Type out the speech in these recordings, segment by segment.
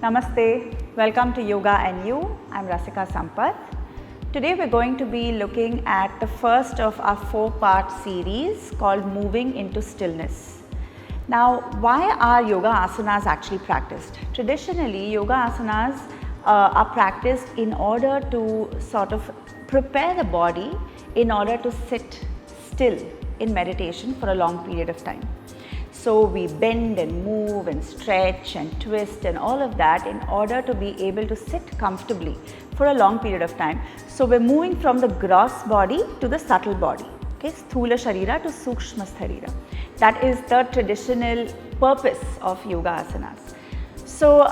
Namaste, welcome to Yoga and You. I'm Rasika Sampath. Today we're going to be looking at the first of our 4-part series called Moving Into Stillness. Now, why are yoga asanas actually practiced? Traditionally, yoga asanas are practiced in order to sort of prepare the body in order to sit still in meditation for a long period of time. So we bend and move and stretch and twist and all of that in order to be able to sit comfortably for a long period of time. So we're moving from the gross body to the subtle body, okay, Sthula Sharira to Sukshma Sharira. That is the traditional purpose of yoga asanas. So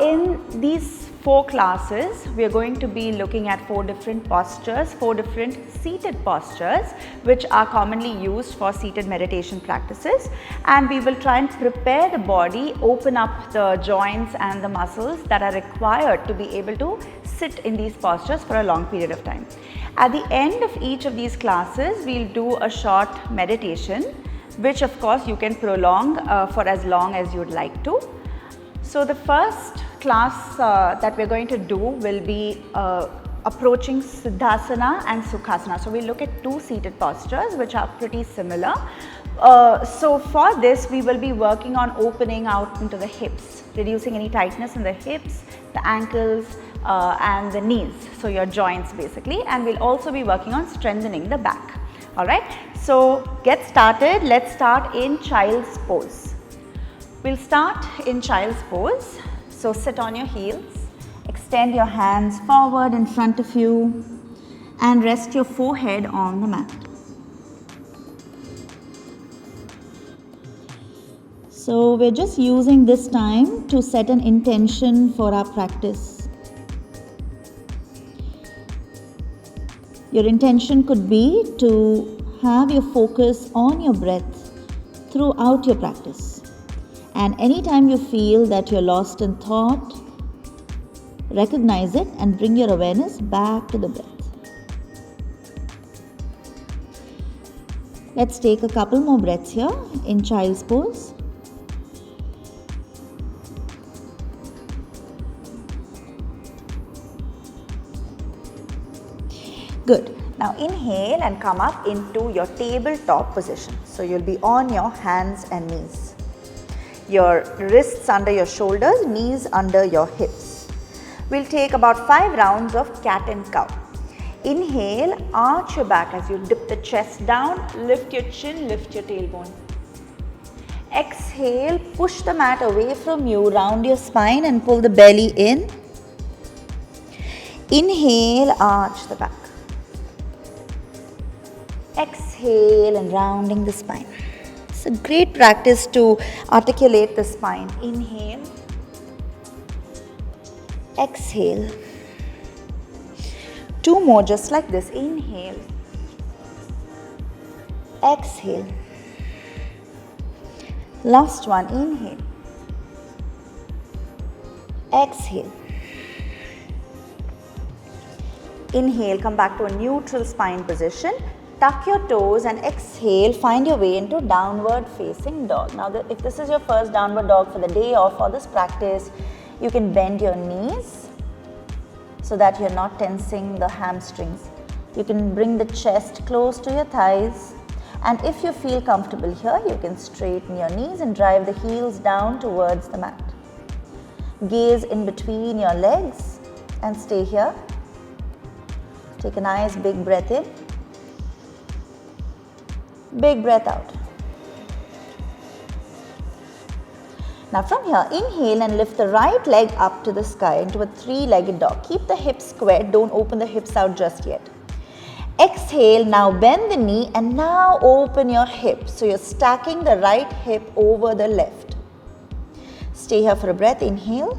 in these 4 classes, we are going to be looking at 4 different postures, 4 different seated postures which are commonly used for seated meditation practices, and we will try and prepare the body, open up the joints and the muscles that are required to be able to sit in these postures for a long period of time. At the end of each of these classes, we will do a short meditation which of course you can prolong for as long as you would like to. So the first class that we are going to do will be approaching Siddhasana and Sukhasana. So we look at 2 seated postures which are pretty similar. So for this we will be working on opening out into the hips, reducing any tightness in the hips, the ankles and the knees, so your joints basically, and we'll also be working on strengthening the back. Alright, so get started. Let's start in Child's Pose. We'll start in Child's Pose. So sit on your heels, extend your hands forward in front of you and rest your forehead on the mat. So we're just using this time to set an intention for our practice. Your intention could be to have your focus on your breath throughout your practice. And anytime you feel that you're lost in thought, recognize it and bring your awareness back to the breath. Let's take a couple more breaths here in Child's Pose. Good. Now inhale and come up into your tabletop position. So you'll be on your hands and knees. Your wrists under your shoulders, knees under your hips. We'll take about 5 rounds of cat and cow. Inhale, arch your back as you dip the chest down, lift your chin, lift your tailbone. Exhale, push the mat away from you, round your spine and pull the belly in. Inhale, arch the back. Exhale and rounding the spine. It's a great practice to articulate the spine. Inhale, exhale. 2 more just like this. Inhale, exhale. Last one. Inhale, exhale. Inhale, come back to a neutral spine position. Tuck your toes and exhale, find your way into downward facing dog. Now if this is your first downward dog for the day or for this practice, you can bend your knees so that you're not tensing the hamstrings. You can bring the chest close to your thighs, and if you feel comfortable here, you can straighten your knees and drive the heels down towards the mat. Gaze in between your legs and stay here. Take a nice big breath in. Big breath out. Now from here, inhale and lift the right leg up to the sky into a 3-legged dog. Keep the hips squared, don't open the hips out just yet. Exhale, now bend the knee and now open your hip. So you're stacking the right hip over the left. Stay here for a breath, inhale.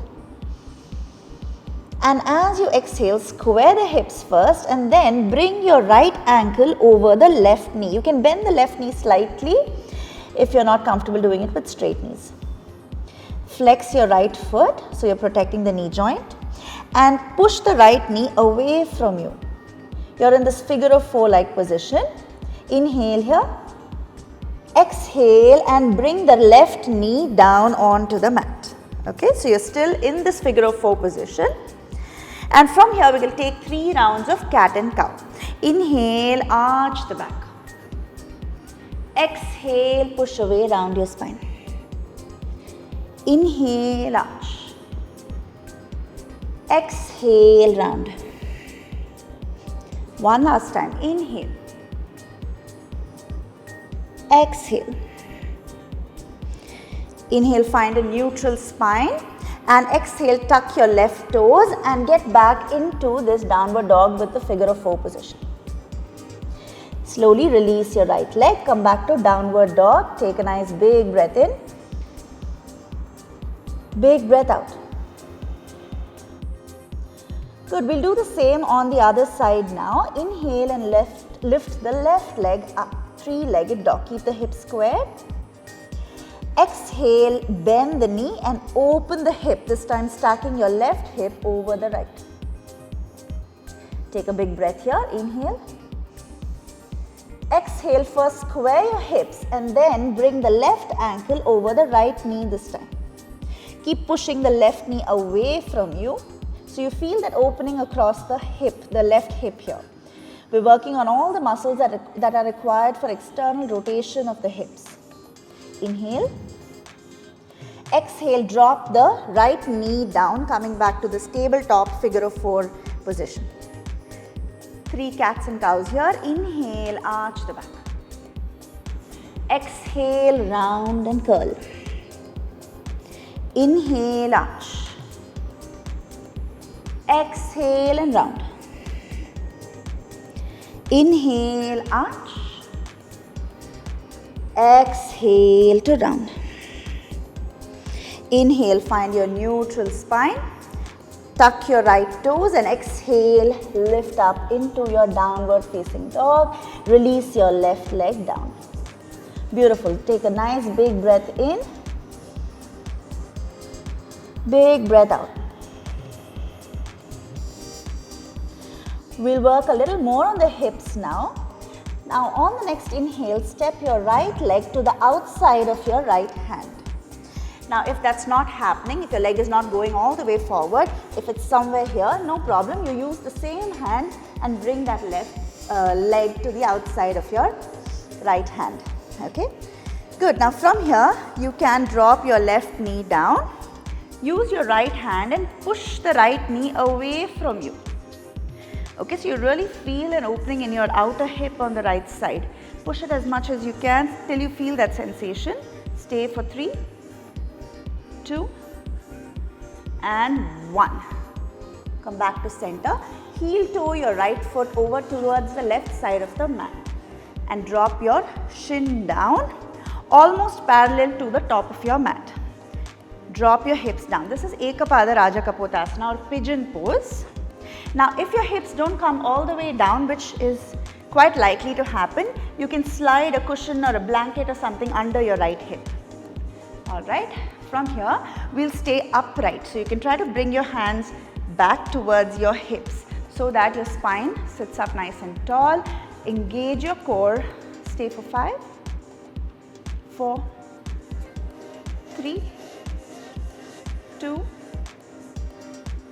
And as you exhale, square the hips first and then bring your right ankle over the left knee. You can bend the left knee slightly if you're not comfortable doing it with straight knees. Flex your right foot, so you're protecting the knee joint, and push the right knee away from you. You're in this figure of 4-like position. Inhale here. Exhale and bring the left knee down onto the mat. Okay, so you're still in this figure of 4 position. And from here we will take 3 rounds of cat and cow. Inhale, arch the back. Exhale, push away round your spine. Inhale, arch. Exhale, round. One last time. Inhale. Exhale. Inhale, find a neutral spine. And exhale, tuck your left toes and get back into this downward dog with the figure of 4 position. Slowly release your right leg, come back to downward dog, take a nice big breath in, big breath out. Good, we'll do the same on the other side now. Inhale and lift the left leg up, 3-legged dog, keep the hips squared. Exhale, bend the knee and open the hip, this time stacking your left hip over the right. Take a big breath here, inhale. Exhale, first square your hips and then bring the left ankle over the right knee this time. Keep pushing the left knee away from you so you feel that opening across the hip, the left hip here. We're working on all the muscles that are required for external rotation of the hips. Inhale. Exhale, drop the right knee down, coming back to this tabletop figure of 4 position. 3 cats and cows here. Inhale, arch the back. Exhale, round and curl. Inhale, arch. Exhale and round. Inhale, arch. Exhale to round. Inhale, find your neutral spine. Tuck your right toes and exhale, lift up into your downward facing dog. Release your left leg down. Beautiful. Take a nice big breath in. Big breath out. We'll work a little more on the hips now. Now on the next inhale, step your right leg to the outside of your right hand. Now if that's not happening, if your leg is not going all the way forward, if it's somewhere here, no problem. You use the same hand and bring that left leg to the outside of your right hand. Okay? Good. Now from here, you can drop your left knee down. Use your right hand and push the right knee away from you. Okay, so you really feel an opening in your outer hip on the right side. Push it as much as you can till you feel that sensation. Stay for 3, 2, and 1. Come back to center. Heel toe your right foot over towards the left side of the mat. And drop your shin down, almost parallel to the top of your mat. Drop your hips down. This is Ekapada Raja Kapotasana or Pigeon Pose. Now if your hips don't come all the way down, which is quite likely to happen, you can slide a cushion or a blanket or something under your right hip. Alright, from here we'll stay upright. So you can try to bring your hands back towards your hips so that your spine sits up nice and tall. Engage your core. Stay for 5, 4, 3, 2,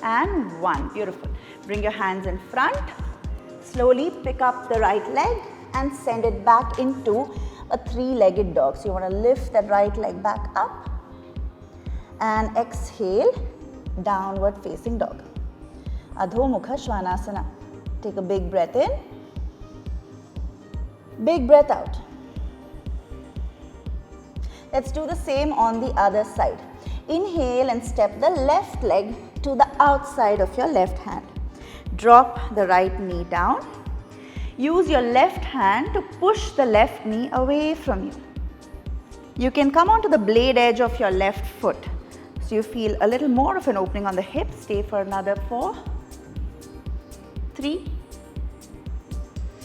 and 1. Beautiful. Bring your hands in front. Slowly pick up the right leg and send it back into a 3-legged dog. So you want to lift that right leg back up and exhale, downward facing dog. Adho Mukha Svanasana. Take a big breath in. Big breath out. Let's do the same on the other side. Inhale and step the left leg to the outside of your left hand. Drop the right knee down. Use your left hand to push the left knee away from you. You can come onto the blade edge of your left foot. So you feel a little more of an opening on the hip. Stay for another 4, 3,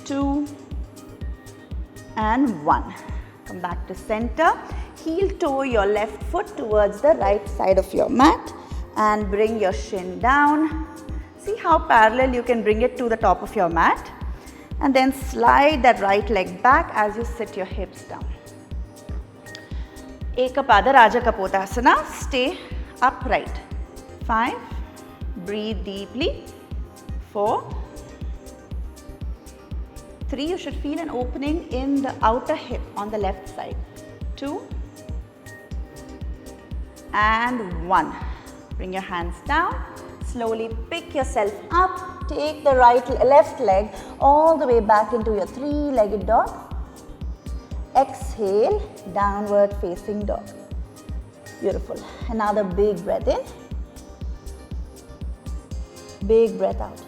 2, and 1. Come back to center. Heel toe your left foot towards the right side of your mat and bring your shin down. See how parallel you can bring it to the top of your mat, and then slide that right leg back as you sit your hips down. Ekapada Raja Kapotasana. Stay upright. 5, breathe deeply. 4, 3, you should feel an opening in the outer hip on the left side. 2, and 1. Bring your hands down. Slowly pick yourself up. Take the left leg all the way back into your 3-legged dog. Exhale, downward facing dog. Beautiful. Another big breath in. Big breath out.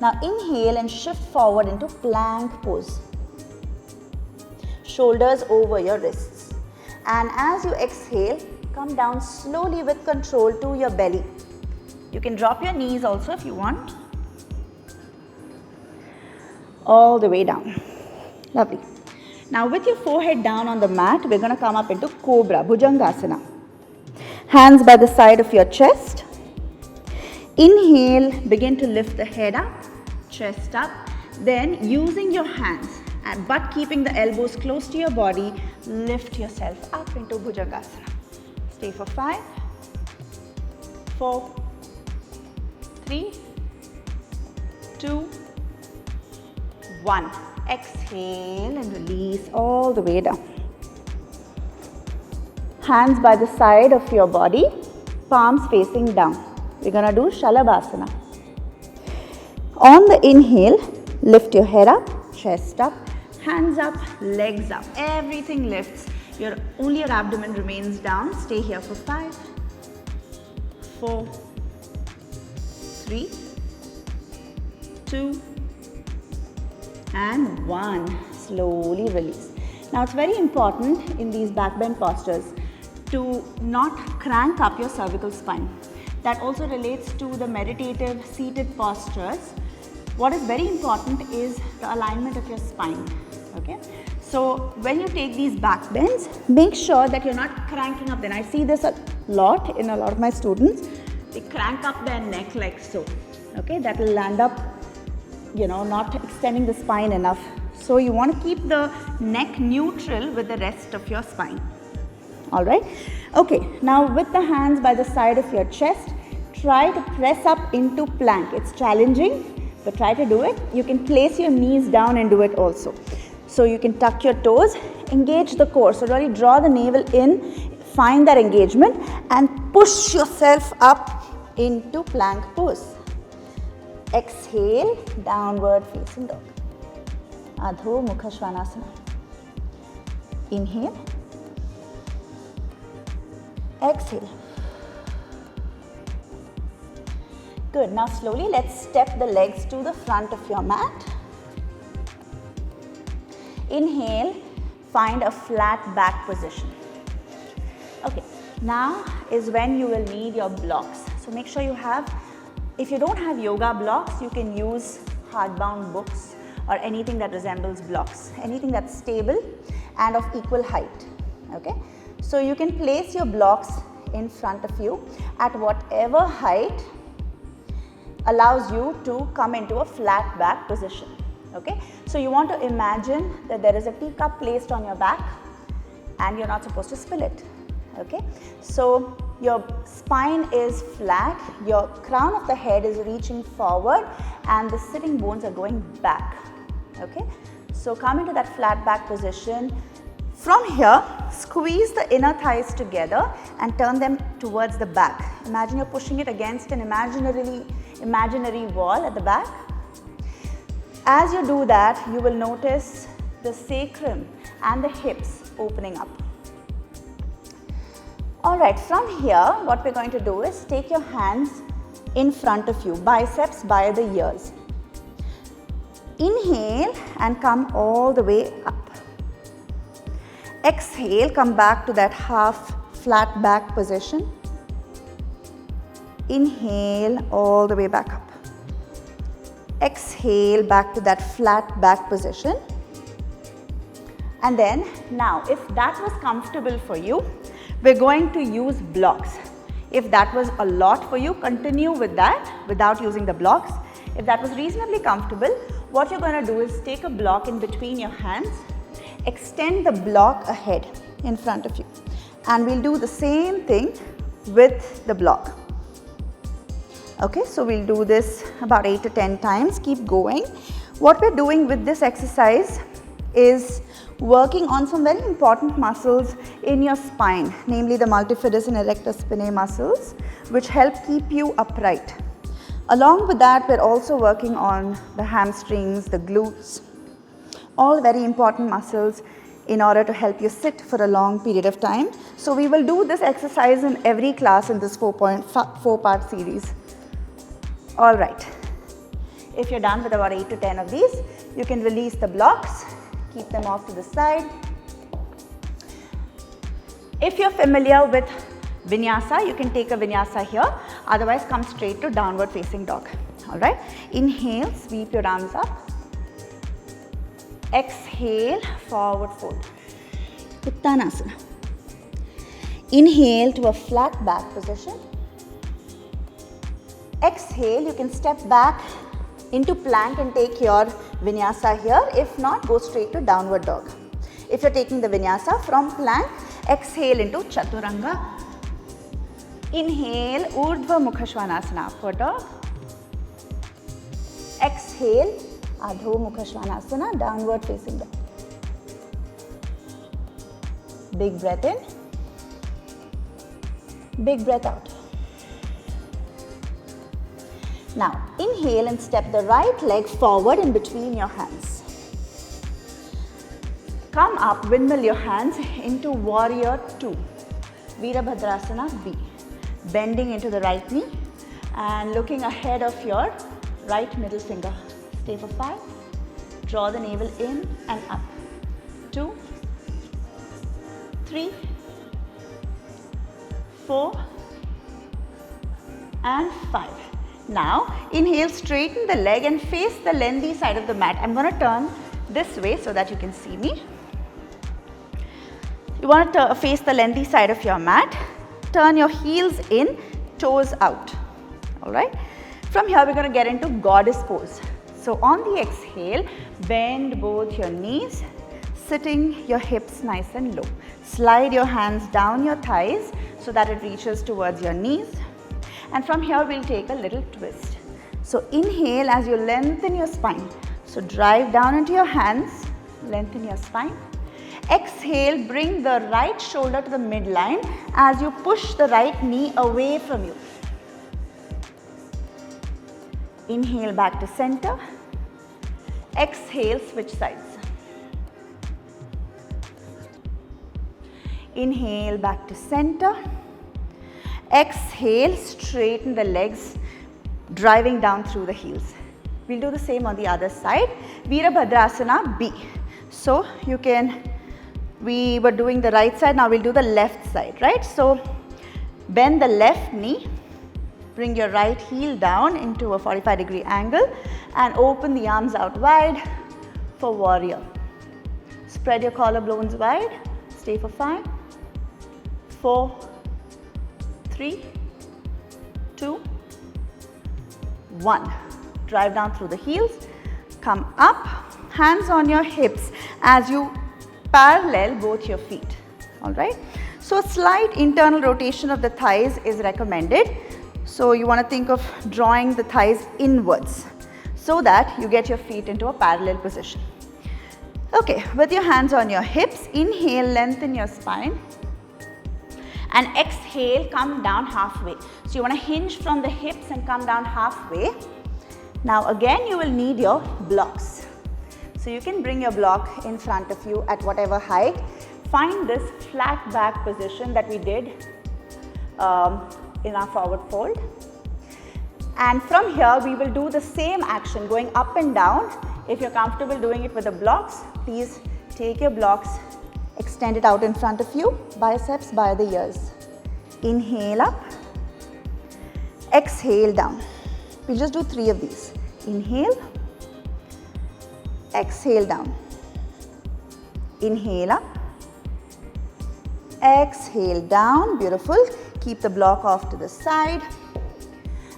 Now inhale and shift forward into plank pose. Shoulders over your wrists. And as you exhale, come down slowly with control to your belly. You can drop your knees also if you want. All the way down. Lovely. Now with your forehead down on the mat, we're going to come up into Cobra, Bhujangasana. Hands by the side of your chest. Inhale, begin to lift the head up, chest up. Then using your hands, but keeping the elbows close to your body, lift yourself up into Bhujangasana. Stay for 5, 4, 3, 2, 1. Exhale and release all the way down. Hands by the side of your body, palms facing down. We're going to do Shalabhasana. On the inhale, lift your head up, chest up, hands up, legs up. Everything lifts. Only your abdomen remains down. Stay here for 5, 4, 3, 2, and 1. Slowly release. Now it's very important in these back bend postures to not crank up your cervical spine. That also relates to the meditative seated postures. What is very important is the alignment of your spine. Okay? So when you take these back bends, make sure that you're not cranking up. Then I see this a lot in a lot of my students. They crank up their neck like so. Okay? That will land up, not extending the spine enough. So you want to keep the neck neutral with the rest of your spine. Alright? Okay, now with the hands by the side of your chest, try to press up into plank. It's challenging, but try to do it. You can place your knees down and do it also. So you can tuck your toes, engage the core. So really draw the navel in, find that engagement and push yourself up into plank pose. Exhale, downward facing dog. Adho Mukha Svanasana. Inhale. Exhale. Good. Now slowly let's step the legs to the front of your mat. Inhale, find a flat back position. Okay, now is when you will need your blocks. So make sure you have, if you don't have yoga blocks, you can use hardbound books or anything that resembles blocks, anything that's stable and of equal height. Okay, so you can place your blocks in front of you at whatever height allows you to come into a flat back position. Okay, so you want to imagine that there is a teacup placed on your back and you're not supposed to spill it. Okay, so your spine is flat, your crown of the head is reaching forward and the sitting bones are going back. Okay, so come into that flat back position. From here, squeeze the inner thighs together and turn them towards the back. Imagine you're pushing it against an imaginary wall at the back. As you do that, you will notice the sacrum and the hips opening up. Alright, from here, what we're going to do is take your hands in front of you, biceps by the ears. Inhale and come all the way up. Exhale, come back to that half flat back position. Inhale all the way back up. Exhale back to that flat back position. And then now, if that was comfortable for you, we're going to use blocks. If that was a lot for you, continue with that without using the blocks. If that was reasonably comfortable, what you're going to do is take a block in between your hands, extend the block ahead in front of you. And we'll do the same thing with the block. Okay, so we'll do this about 8 to 10 times, keep going. What we're doing with this exercise is working on some very important muscles in your spine, namely the multifidus and erector spinae muscles, which help keep you upright. Along with that, we're also working on the hamstrings, the glutes, all very important muscles in order to help you sit for a long period of time. So we will do this exercise in every class in this 4-part series. All right, if you're done with about 8 to 10 of these, you can release the blocks, keep them off to the side. If you're familiar with vinyasa, you can take a vinyasa here, otherwise come straight to downward facing dog. All right, inhale, sweep your arms up. Exhale, forward fold. Uttanasana. Inhale to a flat back position. Exhale, you can step back into plank and take your vinyasa here. If not, go straight to downward dog. If you're taking the vinyasa from plank, exhale into chaturanga. Inhale, urdhva mukha svanasana, upward dog. Exhale, adho mukha svanasana, downward facing dog. Big breath in, big breath out. Now, inhale and step the right leg forward in between your hands. Come up, windmill your hands into warrior 2. Virabhadrasana B. Bending into the right knee and looking ahead of your right middle finger. Stay for 5. Draw the navel in and up. 2, 3, 4, and 5. Now, inhale, straighten the leg and face the lengthy side of the mat. I'm going to turn this way so that you can see me. You want to face the lengthy side of your mat. Turn your heels in, toes out. All right. From here, we're going to get into goddess pose. So, on the exhale, bend both your knees, sitting your hips nice and low. Slide your hands down your thighs so that it reaches towards your knees. And from here, we'll take a little twist. So, inhale as you lengthen your spine. So, drive down into your hands, lengthen your spine. Exhale, bring the right shoulder to the midline as you push the right knee away from you. Inhale back to center. Exhale, switch sides. Inhale back to center. Exhale, straighten the legs, driving down through the heels. We'll do the same on the other side. Virabhadrasana B. So you can, we were doing the right side, now we'll do the left side, right? So bend the left knee, bring your right heel down into a 45-degree angle and open the arms out wide for warrior. Spread your collarbones wide, stay for 5, 4, 3, 2, 1. Drive down through the heels, come up, hands on your hips as you parallel both your feet. All right. So, a slight internal rotation of the thighs is recommended. So, you want to think of drawing the thighs inwards so that you get your feet into a parallel position. Okay, with your hands on your hips, inhale, lengthen your spine. And exhale, come down halfway. So you want to hinge from the hips and come down halfway. Now again, you will need your blocks. So you can bring your block in front of you at whatever height. Find this flat back position that we did in our forward fold. And from here, we will do the same action going up and down. If you're comfortable doing it with the blocks, please take your blocks, extend it out in front of you, biceps by the ears. Inhale up, exhale down. We'll just do 3 of these. Inhale, exhale down. Inhale up, exhale down. Beautiful. Keep the block off to the side.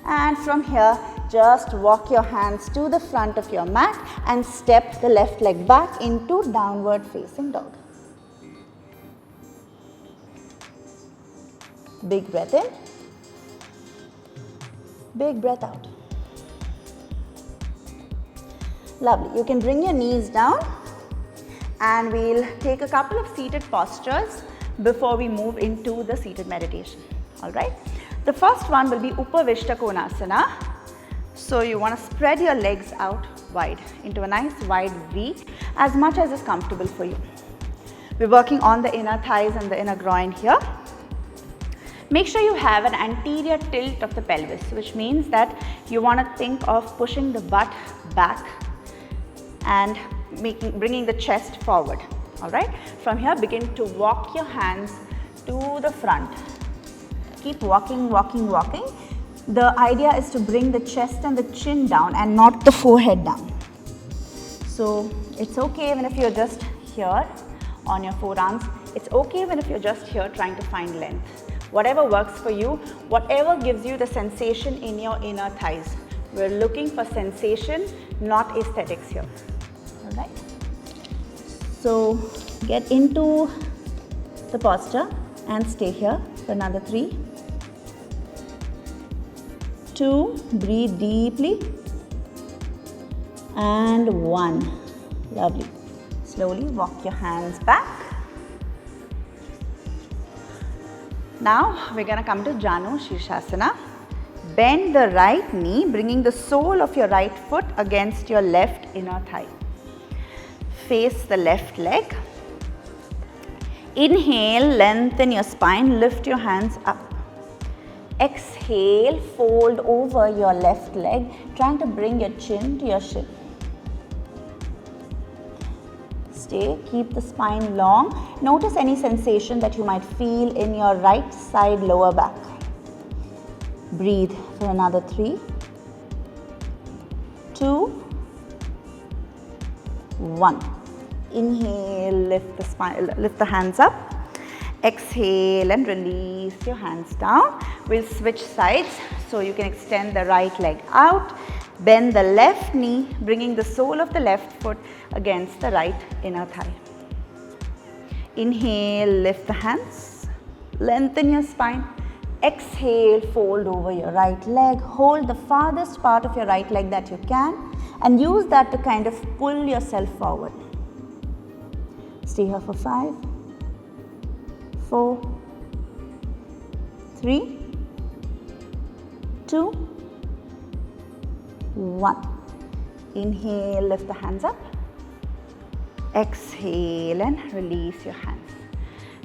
And from here, just walk your hands to the front of your mat and step the left leg back into downward facing dog. Big breath in. Big breath out. Lovely. You can bring your knees down and we'll take a couple of seated postures before we move into the seated meditation. Alright. The first one will be Upavishta Konasana. So you want to spread your legs out wide into a nice wide V as much as is comfortable for you. We're working on the inner thighs and the inner groin here. Make sure you have an anterior tilt of the pelvis, which means that you want to think of pushing the butt back and bringing the chest forward. Alright. From here, begin to walk your hands to the front. Keep walking, walking, walking. The idea is to bring the chest and the chin down and not the forehead down. So it's okay even if you're just here on your forearms. It's okay even if you're just here trying to find length. Whatever works for you, whatever gives you the sensation in your inner thighs. We're looking for sensation, not aesthetics here. Alright. So get into the posture and stay here for another 3, 2, breathe deeply, and 1. Lovely. Slowly walk your hands back. Now we're going to come to Janu Shirshasana. Bend the right knee, bringing the sole of your right foot against your left inner thigh. Face the left leg. Inhale, lengthen your spine, lift your hands up. Exhale, fold over your left leg, trying to bring your chin to your shin. Stay, keep the spine long. Notice any sensation that you might feel in your right side lower back. Breathe for another 3, 2, 1. Inhale, lift the spine, lift the hands up. Exhale and release your hands down. We'll switch sides so you can extend the right leg out. Bend the left knee, bringing the sole of the left foot against the right inner thigh. Inhale, lift the hands, lengthen your spine. Exhale, fold over your right leg. Hold the farthest part of your right leg that you can and use that to kind of pull yourself forward. Stay here for 5, 4, 3, 2, 1. Inhale, lift the hands up. Exhale and release your hands.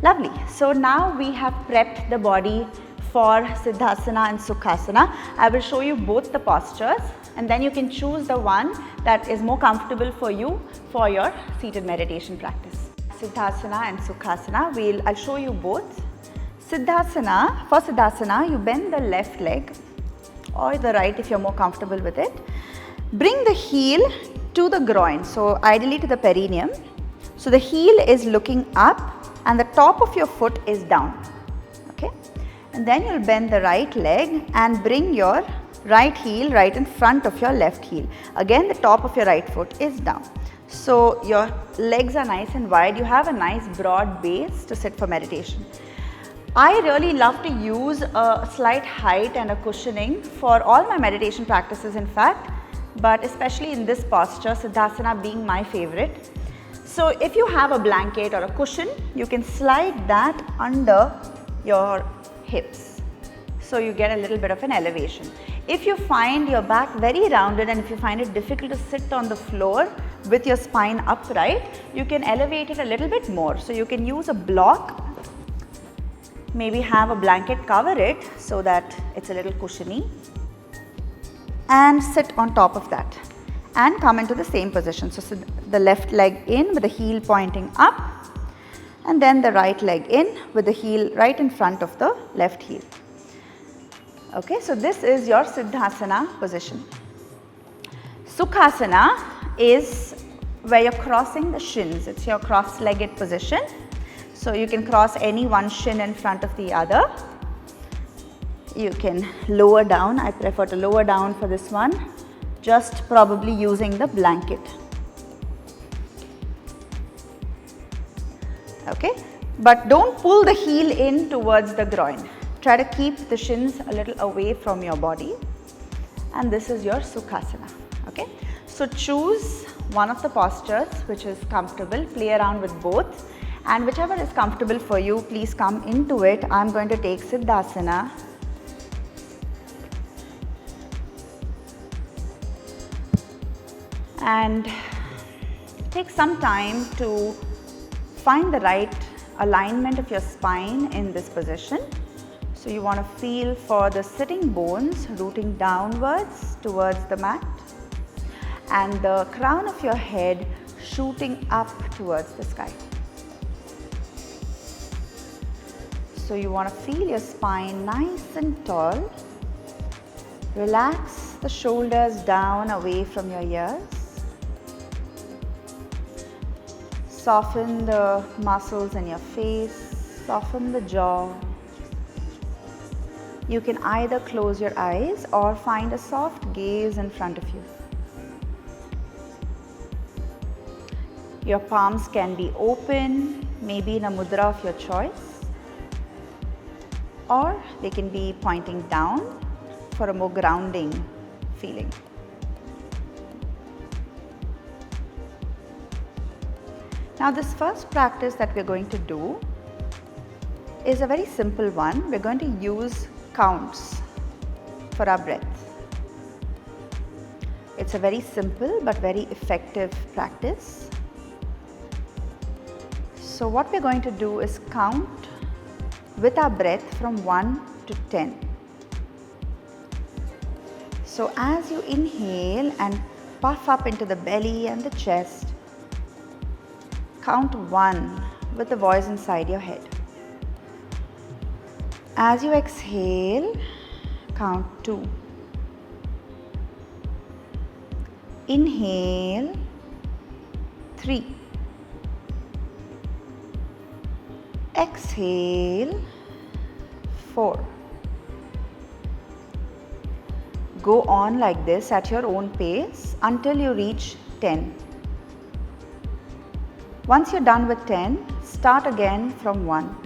Lovely. So now we have prepped the body for Siddhasana and Sukhasana. I will show you both the postures and then you can choose the one that is more comfortable for you for your seated meditation practice. Siddhasana and Sukhasana, I'll show you both. Siddhasana, for Siddhasana, you bend the left leg or the right if you're more comfortable with it. Bring the heel to the groin, so ideally to the perineum. So the heel is looking up and the top of your foot is down. Okay, and then you'll bend the right leg and bring your right heel right in front of your left heel. Again, the top of your right foot is down. So your legs are nice and wide. You have a nice broad base to sit for meditation. I really love to use a slight height and a cushioning for all my meditation practices, in fact, but especially in this posture, Siddhasana being my favorite. So if you have a blanket or a cushion, you can slide that under your hips, so you get a little bit of an elevation. If you find your back very rounded and if you find it difficult to sit on the floor with your spine upright, you can elevate it a little bit more. So you can use a block, maybe have a blanket cover it so that it's a little cushiony, and sit on top of that and come into the same position. So the left leg in with the heel pointing up and then the right leg in with the heel right in front of the left heel. Okay, so this is your Siddhasana position. Sukhasana is where you're crossing the shins. It's your cross-legged position. So you can cross any one shin in front of the other. You can lower down. I prefer to lower down for this one, just probably using the blanket. Okay, but don't pull the heel in towards the groin. Try to keep the shins a little away from your body, and this is your Sukhasana. Okay, so choose one of the postures which is comfortable, play around with both, and whichever is comfortable for you, please come into it. I'm going to take Siddhasana. And take some time to find the right alignment of your spine in this position. So you want to feel for the sitting bones rooting downwards towards the mat, and the crown of your head shooting up towards the sky. So you want to feel your spine nice and tall. Relax the shoulders down away from your ears. Soften the muscles in your face, soften the jaw. You can either close your eyes or find a soft gaze in front of you. Your palms can be open, maybe in a mudra of your choice, or they can be pointing down for a more grounding feeling. Now this first practice that we're going to do is a very simple one. We're going to use counts for our breath. It's a very simple but very effective practice. So what we're going to do is count with our breath from 1 to 10. So as you inhale and puff up into the belly and the chest, count 1 with the voice inside your head. As you exhale, count 2. Inhale, 3. Exhale, 4. Go on like this at your own pace until you reach 10. Once you're done with 10, start again from 1.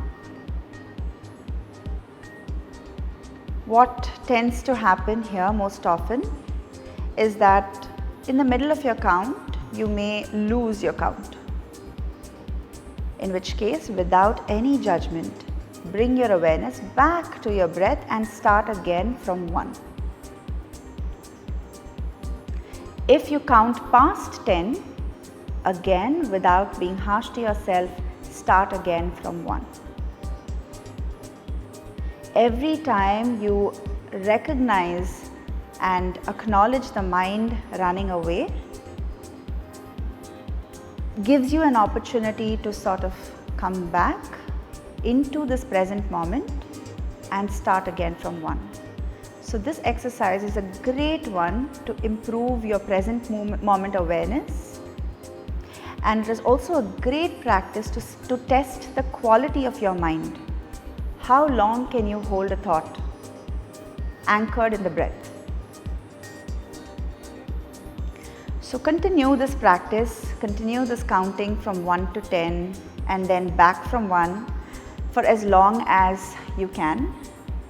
What tends to happen here most often is that in the middle of your count, you may lose your count. In which case, without any judgment, bring your awareness back to your breath and start again from 1. If you count past 10, again, without being harsh to yourself, start again from 1. Every time you recognize and acknowledge the mind running away, gives you an opportunity to sort of come back into this present moment and start again from 1. So this exercise is a great one to improve your present moment awareness. And it is also a great practice to test the quality of your mind. How long can you hold a thought anchored in the breath? So continue this practice, continue this counting from 1 to 10 and then back from 1 for as long as you can,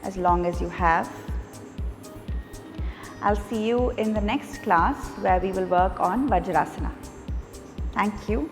as long as you have. I'll see you in the next class where we will work on Vajrasana. Thank you.